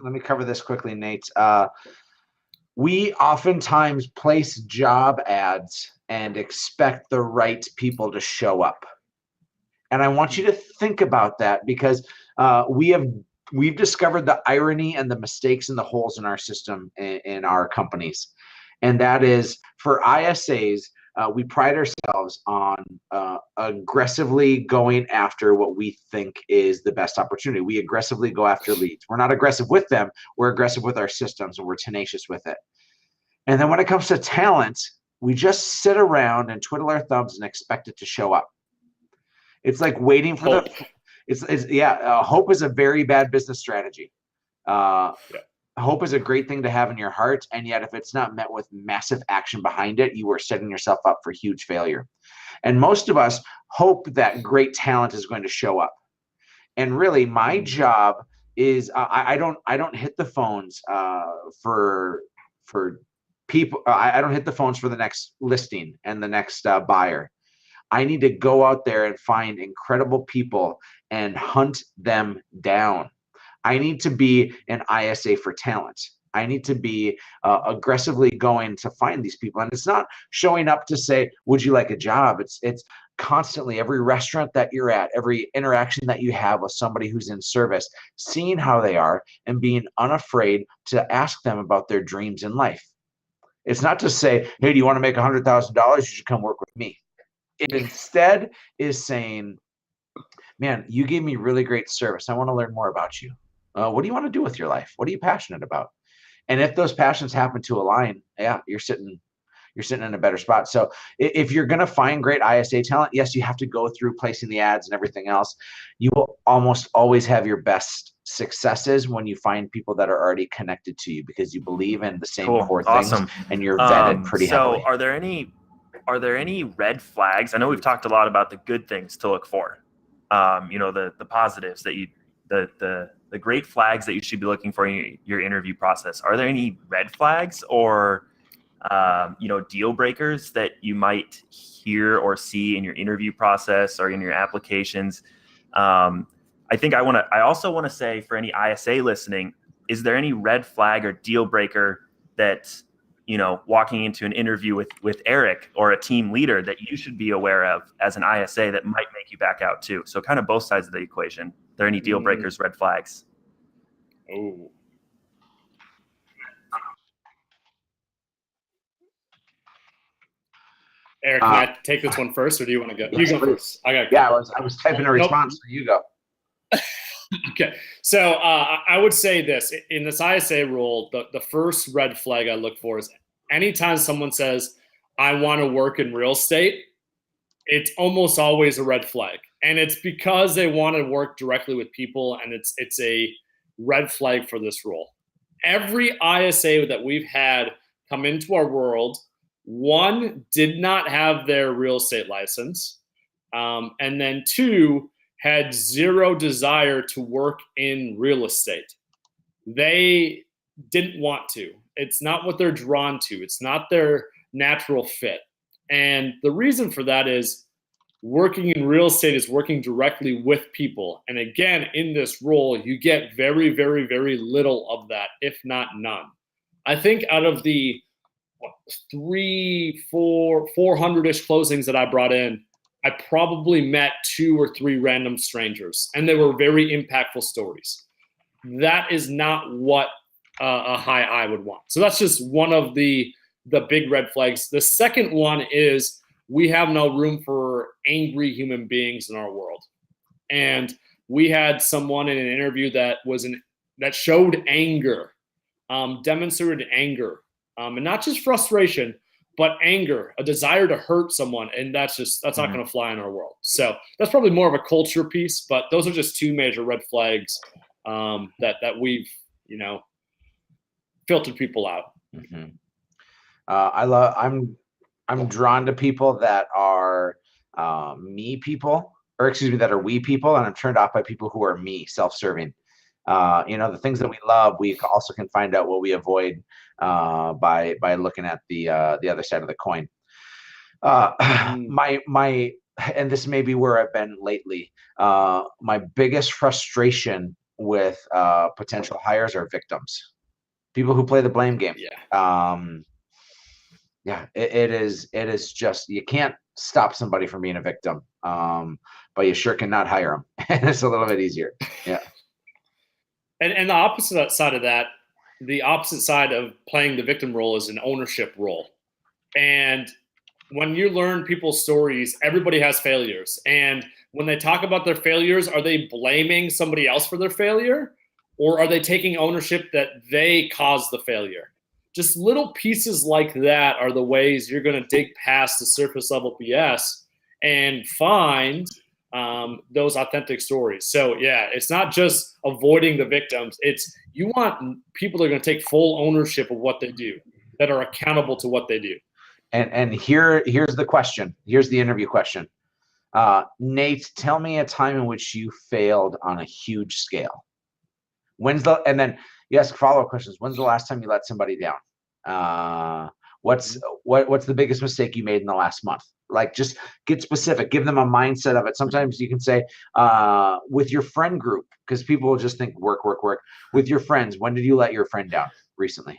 Let me cover this quickly, Nate. We oftentimes place job ads and expect the right people to show up. And I want you to think about that, because we've discovered the irony and the mistakes and the holes in our system in our companies. And that is, for ISAs, we pride ourselves on aggressively going after what we think is the best opportunity. We aggressively go after leads. We're not aggressive with them. We're aggressive with our systems, and we're tenacious with it. And then when it comes to talent, we just sit around and twiddle our thumbs and expect it to show up. It's like waiting for hope. Hope is a very bad business strategy. Hope is a great thing to have in your heart, and yet if it's not met with massive action behind it, you are setting yourself up for huge failure. And most of us hope that great talent is going to show up. And really, my job is I don't hit the phones for people. I don't hit the phones for the next listing and the next buyer. I need to go out there and find incredible people and hunt them down. I need to be an ISA for talent. I need to be aggressively going to find these people. And it's not showing up to say, would you like a job? It's constantly, every restaurant that you're at, every interaction that you have with somebody who's in service, seeing how they are and being unafraid to ask them about their dreams in life. It's not to say, hey, do you want to make $100,000? You should come work with me. It instead is saying, man, you gave me really great service. I want to learn more about you. What do you want to do with your life? What are you passionate about? And if those passions happen to align, yeah, you're sitting in a better spot. So if you're going to find great ISA talent, yes, you have to go through placing the ads and everything else. You will almost always have your best successes when you find people that are already connected to you, because you believe in the same core things, and you're vetted pretty heavily. So are there any red flags? I know we've talked a lot about the good things to look for, the positives that the great flags that you should be looking for in your interview process. Are there any red flags, or deal breakers that you might hear or see in your interview process or in your applications. I also want to say, for any ISA listening, is there any red flag or deal breaker that, walking into an interview with Eric or a team leader that you should be aware of as an ISA that might make you back out too? So kind of both sides of the equation. Are there any deal breakers, red flags? Oh. Eric, can I take this one first, or do you want to go? Yes, you go please. first. I got. Yeah, I was typing a response, so you go. Okay, so I would say this in this ISA role, the first red flag I look for is anytime someone says, "I want to work in real estate," it's almost always a red flag, and it's because they want to work directly with people, and it's a red flag for this role. Every ISA that we've had come into our world, one, did not have their real estate license, and then two, had zero desire to work in real estate. They didn't want to. It's not what they're drawn to. It's not their natural fit. And the reason for that is working in real estate is working directly with people. And again, in this role, you get very, very, very little of that, if not none. I think out of the 400-ish closings that I brought in, I probably met 2 or 3 random strangers, and they were very impactful stories. That is not what a high I would want. So that's just one of the big red flags. The second one is we have no room for angry human beings in our world. And we had someone in an interview that showed anger, demonstrated anger, and not just frustration, but anger, a desire to hurt someone, and that's not going to fly in our world. So that's probably more of a culture piece, but those are just 2 major red flags that we've filtered people out. Mm-hmm. I'm drawn to people that are me people, or excuse me, that are we people, and I'm turned off by people who are me, self-serving. The things that we love, we also can find out what we avoid by looking at the other side of the coin. And this may be where I've been lately. My biggest frustration with potential hires are victims, people who play the blame game. It is just, you can't stop somebody from being a victim, but you sure cannot hire them. And it's a little bit easier. Yeah. And the opposite side of that, the opposite side of playing the victim role is an ownership role. And when you learn people's stories, everybody has failures. And when they talk about their failures, are they blaming somebody else for their failure? Or are they taking ownership that they caused the failure? Just little pieces like that are the ways you're going to dig past the surface level BS and find those authentic stories. So yeah, it's not just avoiding the victims. It's you want people that are going to take full ownership of what they do, that are accountable to what they do. And here's the question. Here's the interview question. Nate, tell me a time in which you failed on a huge scale. And then you ask follow-up questions. When's the last time you let somebody down? What's the biggest mistake you made in the last month? Like, just get specific, give them a mindset of it. Sometimes you can say, with your friend group, because people will just think work. With your friends, when did you let your friend down recently?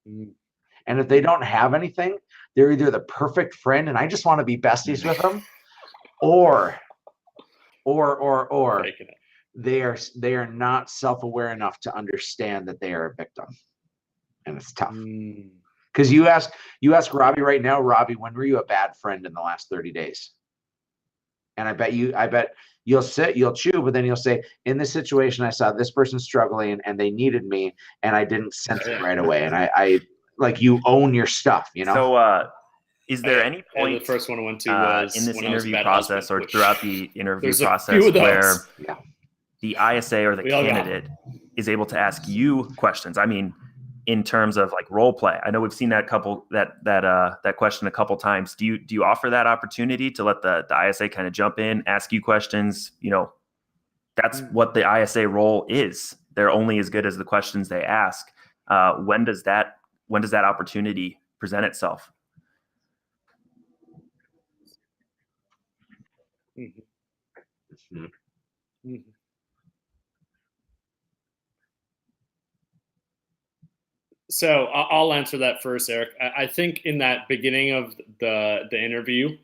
And if they don't have anything, they're either the perfect friend and I just want to be besties with them, or they are not self-aware enough to understand that they are a victim. And it's tough. Because you ask Robbie right now, Robbie, when were you a bad friend in the last 30 days? And I bet you'll chew, but then you'll say, in this situation, I saw this person struggling and they needed me and I didn't sense it right away. And I like, you own your stuff, So is there any point the first one I went to was in this when I was a interview bad process husband, or throughout the interview there's a process few of those. where the ISA or the candidate is able to ask you questions? I mean, in terms of like role play, I know we've seen that question a couple times. Do you offer that opportunity to let the ISA kind of jump in, ask you questions? That's what the ISA role is. They're only as good as the questions they ask. When does that opportunity present itself. Mm-hmm. Mm-hmm. So I'll answer that first, Eric. I think in that beginning of the interview,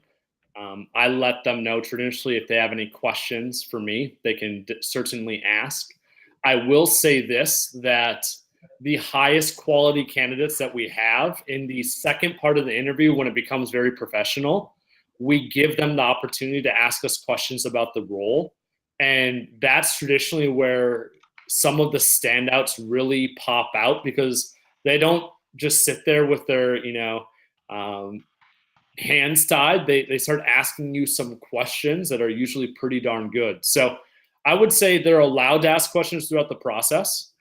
I let them know traditionally if they have any questions for me, they can certainly ask. I will say this, that the highest quality candidates that we have in the second part of the interview, when it becomes very professional, we give them the opportunity to ask us questions about the role. And that's traditionally where some of the standouts really pop out, because they don't just sit there with their, hands tied. They start asking you some questions that are usually pretty darn good. So I would say they're allowed to ask questions throughout the process,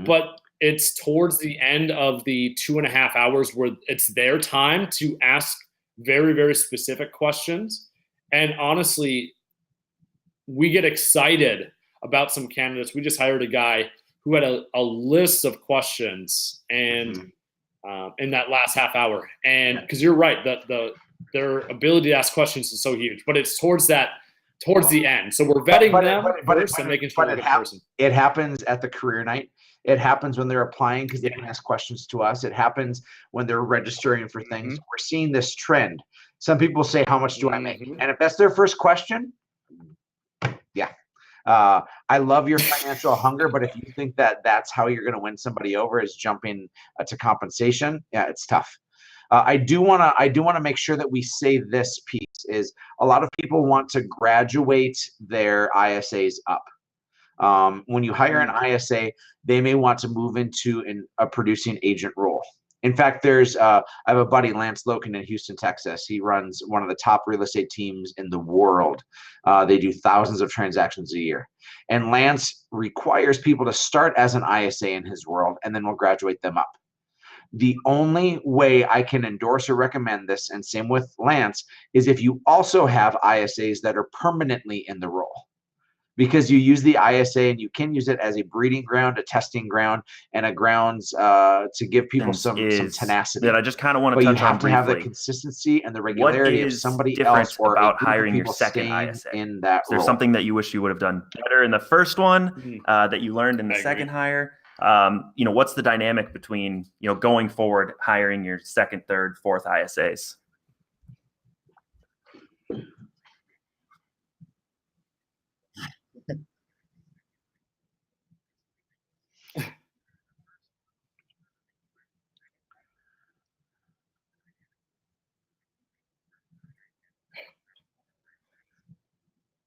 but it's towards the end of the 2.5 hours where it's their time to ask very, very specific questions. And honestly, we get excited about some candidates. We just hired a guy who had a list of questions, and in that last half hour. And because you're right, that their ability to ask questions is so huge, but it's towards the end. So we're vetting them first and making sure they're a good person. It happens at the career night. It happens when they're applying because they can ask questions to us. It happens when they're registering for things. We're seeing this trend. Some people say, how much do I make? And if that's their first question, yeah. I love your financial hunger, but if you think that that's how you're going to win somebody over is jumping to compensation, yeah, it's tough. I do want to make sure that we say this piece is a lot of people want to graduate their ISAs up. When you hire an ISA, they may want to move into a producing agent role. In fact, I have a buddy, Lance Loken, in Houston, Texas. He runs one of the top real estate teams in the world. They do thousands of transactions a year. And Lance requires people to start as an ISA in his world, and then we'll graduate them up. The only way I can endorse or recommend this, and same with Lance, is if you also have ISAs that are permanently in the role. Because you use the ISA and you can use it as a breeding ground, a testing ground, and a grounds to give people some tenacity. That I just kind of want to touch on briefly. But you have to have the consistency and the regularity of somebody else or about hiring your second ISA in that role. There's something that you wish you would have done better in the first one that you learned in the second hire. What's the dynamic between going forward hiring your second, third, fourth ISAs?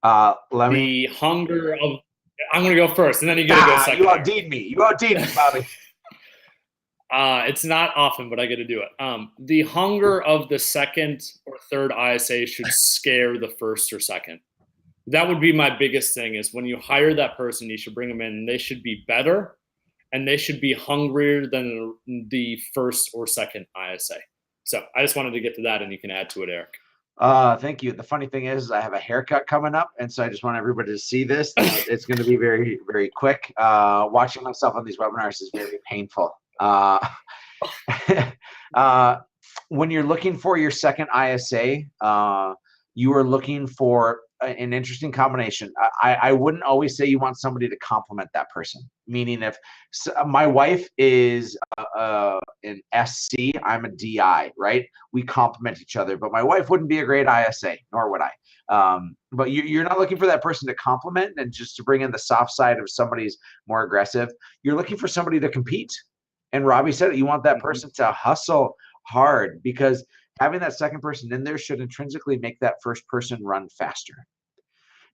The hunger of, I'm going to go first, and then you got to go second. You outdid me. You outdid me, Bobby. It's not often, but I get to do it. The hunger of the second or third ISA should scare the first or second. That would be my biggest thing, is when you hire that person, you should bring them in, and they should be better, and they should be hungrier than the first or second ISA. So I just wanted to get to that, and you can add to it, Eric. Thank you. The funny thing is I have a haircut coming up, and so I just want everybody to see this. It's going to be very, very quick. Watching myself on these webinars is very painful. When you're looking for your second ISA, you are looking for an interesting combination. I wouldn't always say you want somebody to complement that person. Meaning, if my wife is an SC, I'm a DI, right? We complement each other. But my wife wouldn't be a great ISA, nor would I. But you're not looking for that person to complement and just to bring in the soft side of somebody's more aggressive. You're looking for somebody to compete. And Robbie said it. You want that person to hustle hard, because having that second person in there should intrinsically make that first person run faster.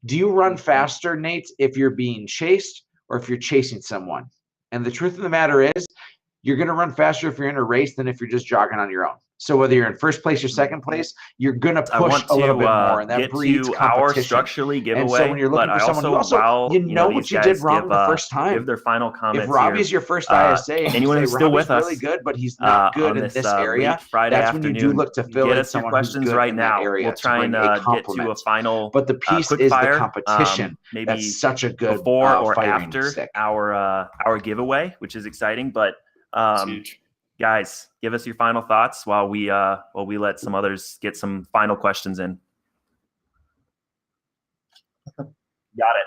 Do you run faster, Nate, if you're being chased or if you're chasing someone? And the truth of the matter is, you're going to run faster if you're in a race than if you're just jogging on your own. So whether you're in first place or second place, you're going to push a little bit more, and that breeds competition. Our structurally giveaway, and so when you're looking for someone, you know what you did wrong the first time. Give their final comments. If Robbie's your first ISA, anyone who's still with us, really good, but he's not good in this area. That's when you do look to fill in someone who's good in that area. We'll try and get to a final. But the piece is the competition. That's such a good before or after our giveaway, which is exciting, but. Huge. guys, give us your final thoughts while we let some others get some final questions in. Got it.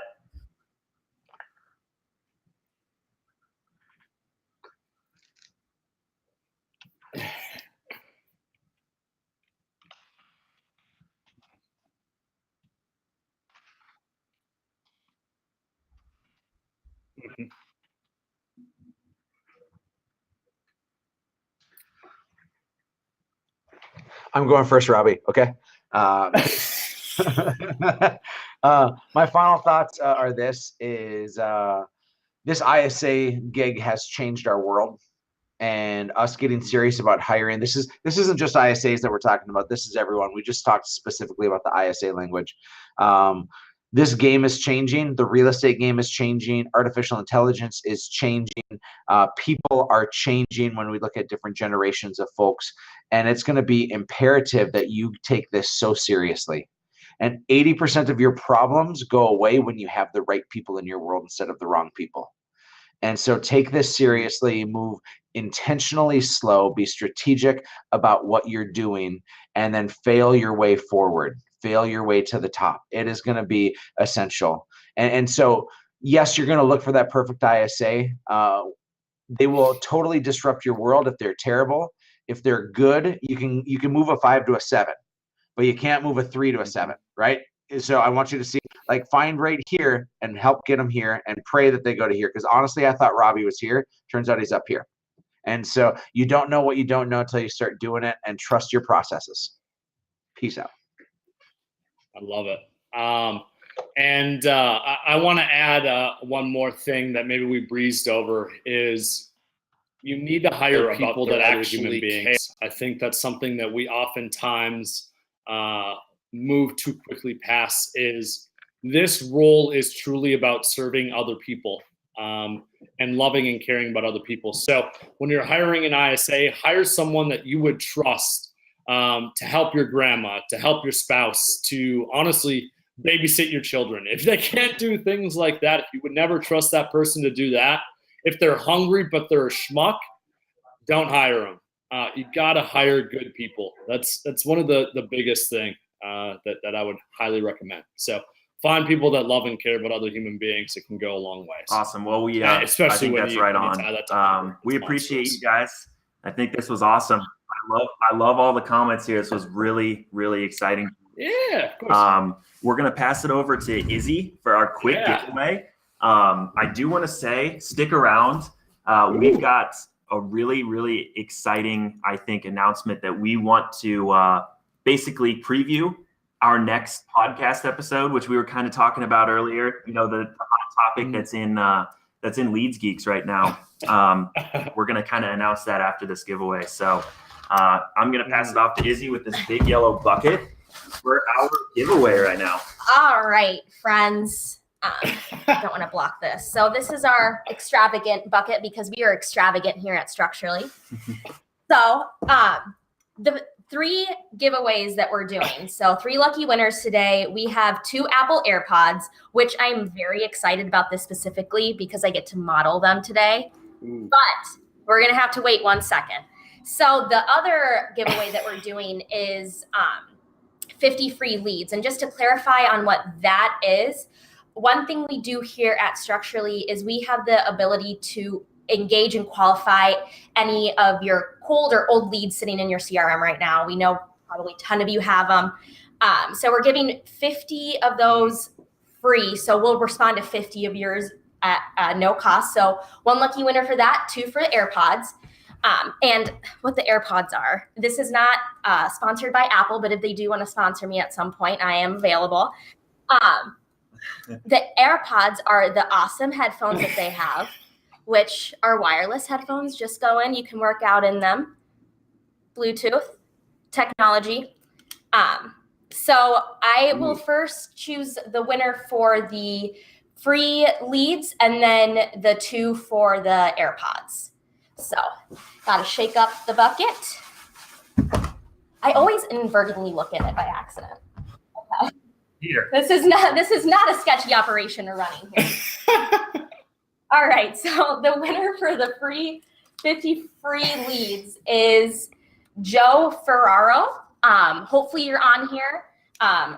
I'm going first, Robbie. Okay. My final thoughts are this ISA gig has changed our world, and us getting serious about hiring. This isn't just ISAs that we're talking about. This is everyone. We just talked specifically about the ISA language. This game is changing. The real estate game is changing. Artificial intelligence is changing. People are changing when we look at different generations of folks. And it's going to be imperative that you take this so seriously. And 80% of your problems go away when you have the right people in your world instead of the wrong people. And so take this seriously, move intentionally slow, be strategic about what you're doing, and then fail your way forward, fail your way to the top. It is going to be essential. And so, yes, you're going to look for that perfect ISA. They will totally disrupt your world if they're terrible. If they're good, you can move a 5 to a 7, but you can't move a 3 to a 7, right? So I want you to see, like, find right here and help get them here and pray that they go to here. Because honestly, I thought Robbie was here. Turns out he's up here. And so you don't know what you don't know until you start doing it, and trust your processes. Peace out. I love it. And I want to add one more thing that maybe we breezed over is you need to hire people that actually care. I think that's something that we oftentimes move too quickly past. Is this role is truly about serving other people and loving and caring about other people. So when you're hiring an ISA, hire someone that you would trust to help your grandma, to help your spouse, to honestly babysit your children. If they can't do things like that, if you would never trust that person to do that, if they're hungry but they're a schmuck, don't hire them. You gotta hire good people. That's one of the biggest thing that I would highly recommend. So find people that love and care about other human beings. It can go a long way. Awesome. Well, especially I think when that's you, right when you on. tie that to We appreciate you guys. I think this was awesome. I love all the comments here. This was really, really exciting. Yeah, of course. We're gonna pass it over to Izzy for our quick giveaway. I do want to say, stick around. We've got a really, really exciting, I think, announcement that we want to basically preview our next podcast episode, which we were kind of talking about earlier. You know, the hot topic that's in Leads Geeks right now. We're gonna kind of announce that after this giveaway. So I'm gonna pass it off to Izzy with this big yellow bucket for our giveaway right now. All right, friends. Don't want to block this. So this is our extravagant bucket because we are extravagant here at Structurally. So the 3 giveaways that we're doing. So 3 lucky winners today. We have 2 Apple AirPods, which I'm very excited about this specifically because I get to model them today. But we're going to have to wait 1 second. So the other giveaway that we're doing is 50 free leads. And just to clarify on what that is, one thing we do here at Structurally is we have the ability to engage and qualify any of your cold or old leads sitting in your CRM right now. We know probably a ton of you have them. So we're giving 50 of those free. So we'll respond to 50 of yours at no cost. So 1 lucky winner for that, 2 for AirPods. And what the AirPods are, this is not sponsored by Apple, but if they do want to sponsor me at some point, I am available. The AirPods are the awesome headphones that they have, which are wireless headphones. Just go in, you can work out in them. Bluetooth technology. So I will first choose the winner for the free leads and then the 2 for the AirPods. So gotta shake up the bucket. I always inadvertently look at it by accident. Okay. Here. This is not a sketchy operation we're running here. All right, so the winner for the free 50 free leads is Joe Ferraro. Hopefully you're on here.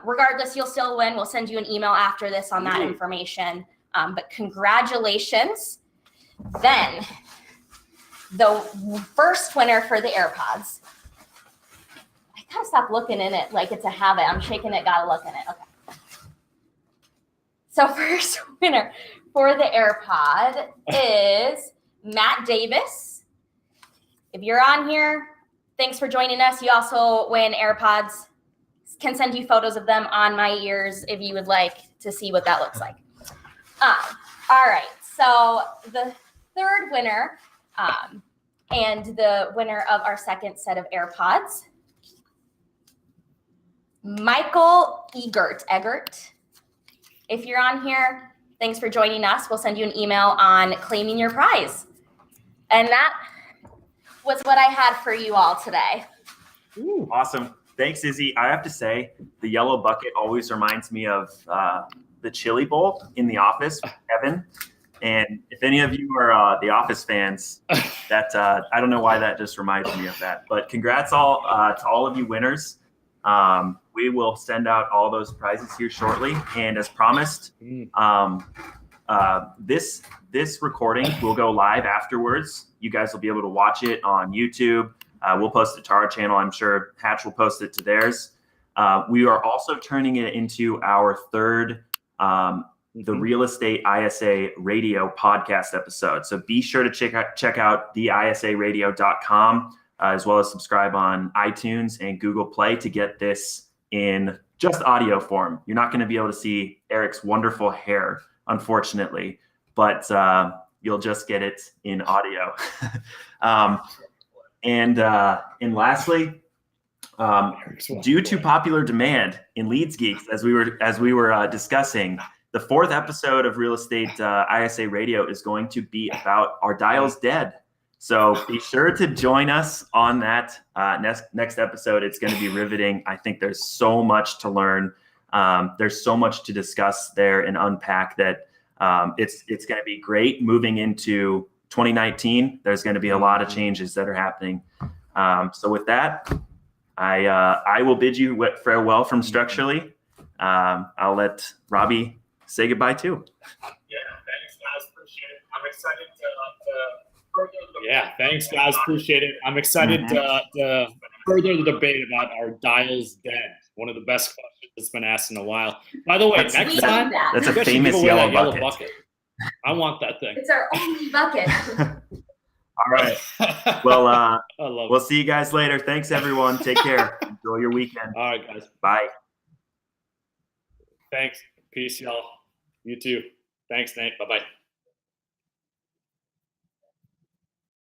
Regardless, you'll still win. We'll send you an email after this on that information. But congratulations. Then the first winner for the AirPods. I gotta stop looking in it like it's a habit. I'm shaking it, gotta look in it. Okay. So first winner for the AirPod is Matt Davis. If you're on here, thanks for joining us. You also win AirPods. Can send you photos of them on my ears if you would like to see what that looks like. All right, so the third winner and the winner of our second set of AirPods, Michael Eggert. If you're on here, thanks for joining us. We'll send you an email on claiming your prize. And that was what I had for you all today. Ooh, awesome. Thanks, Izzy. I have to say, the yellow bucket always reminds me of the chili bowl in The Office with Kevin. And if any of you are The Office fans, that I don't know why that just reminds me of that. But congrats to all of you winners. We will send out all those prizes here shortly. And as promised, this recording will go live afterwards. You guys will be able to watch it on YouTube. We'll post it to our channel. I'm sure Hatch will post it to theirs. We are also turning it into our third the Real Estate ISA Radio podcast episode. So be sure to check out theisaradio.com as well as subscribe on iTunes and Google Play to get this in just audio form. You're not going to be able to see Eric's wonderful hair, unfortunately, but you'll just get it in audio. And lastly, due to popular demand in Leads Geeks, as we were discussing, the fourth episode of Real Estate ISA Radio is going to be about Are Dials Dead? So be sure to join us on that next episode. It's going to be riveting. I think there's so much to learn. There's so much to discuss there and unpack that it's going to be great moving into 2019. There's going to be a lot of changes that are happening. So with that, I will bid you farewell from Structurally. I'll let Robbie say goodbye too. Yeah, thanks guys, appreciate it. I'm excited to further the thanks guys, appreciate it. I'm excited to further the debate about Are Dials Dead? One of the best questions that's been asked in a while. By the way, next time, that's a famous yellow bucket. I want that thing. It's our only bucket. All right. Well, we'll see you guys later. Thanks, everyone. Take care. Enjoy your weekend. All right, guys. Bye. Thanks. Peace, y'all. You too. Thanks, Nate. Bye-bye.